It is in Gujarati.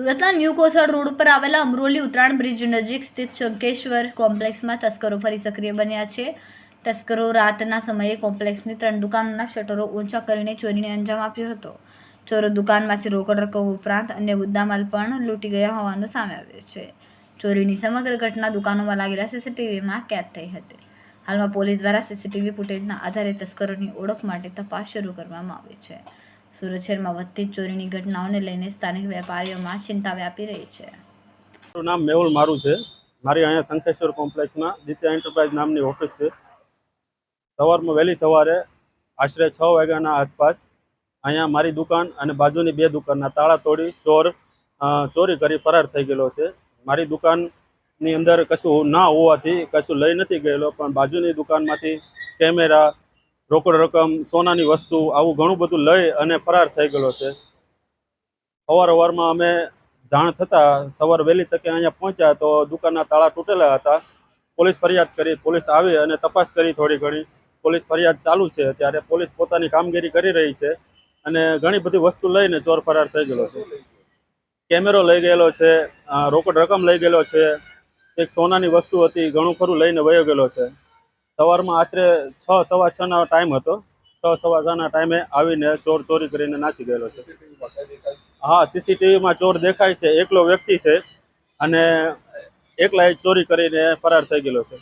સુરતના ન્યૂ કોસળ રોડ ઉપર આવેલા અમરોલી ઉત્તરાયણ બ્રિજ નજીક સ્થિત શંકેશ્વર કોમ્પ્લેક્સમાં તસ્કરો ફરી સક્રિય બન્યા છે. તસ્કરો રાતના સમયે કોમ્પ્લેક્સની 3 દુકાનોના શટરો ઊંચા કરીને ચોરીને અંજામ આપ્યો હતો. ચોરો દુકાનમાંથી રોકડ રકમ ઉપરાંત અન્ય મુદ્દામાલ પણ લૂંટી ગયા હોવાનું સામે આવ્યું છે. ચોરીની સમગ્ર ઘટના દુકાનોમાં લાગેલા સીસીટીવીમાં કેદ થઈ હતી. હાલમાં પોલીસ દ્વારા સીસીટીવી ફૂટેજના આધારે તસ્કરોની ઓળખ માટે તપાસ શરૂ કરવામાં આવી છે. સુરત શહેરમાં વધતી ચોરીની ઘટનાઓને લઈને સ્થાનિક વેપારીઓમાં ચિંતા વ્યાપી રહી છે. મારું નામ મેહુલ મારું છે. મારી અહીંયા શંકેશ્વર કોમ્પ્લેક્સમાં દિત્યા એન્ટરપ્રાઇઝ નામની ઓફિસ છે. સવારમાં વહેલી સવારે આશરે 6 વાગ્યાના આસપાસ અહીંયા મારી દુકાન અને બાજુની 2 દુકાનના તાળા તોડી ચોરી કરી ફરાર થઈ ગયેલો છે. મારી દુકાનની અંદર કશું ના હોવાથી કશું લઈ નથી ગયેલો, પણ બાજુની દુકાનમાંથી કેમેરા, રોકડ રકમ, સોનાની વસ્તુ આવું ઘણું બધું લઈ અને ફરાર થઈ ગયેલો છે. સવારમાં અમે જાણ થતાં સવાર વહેલી તકે અહીંયા પહોંચ્યા તો દુકાનના તાળા તૂટેલા હતા. પોલીસ ફરિયાદ કરી, પોલીસ આવી અને તપાસ કરી. થોડી ઘણી પોલીસ ફરિયાદ ચાલુ છે. ત્યારે પોલીસ પોતાની કામગીરી કરી રહી છે અને ઘણી બધી વસ્તુ લઈને ચોર ફરાર થઈ ગયેલો છે. કેમેરો લઈ ગયેલો છે, રોકડ રકમ લઈ ગયેલો છે, એક સોનાની વસ્તુ હતી, ઘણું ખરું લઈને વયો ગયેલો છે. સવારમાં આશરે 6:15 ટાઈમ હતો. 6:15 ટાઈમે આવીને ચોરી કરીને નાસી ગયેલો છે. હા, સીસીટીવીમાં ચોર દેખાય છે. એકલો વ્યક્તિ છે અને એકલા ચોરી કરીને ફરાર થઈ ગયેલો છે.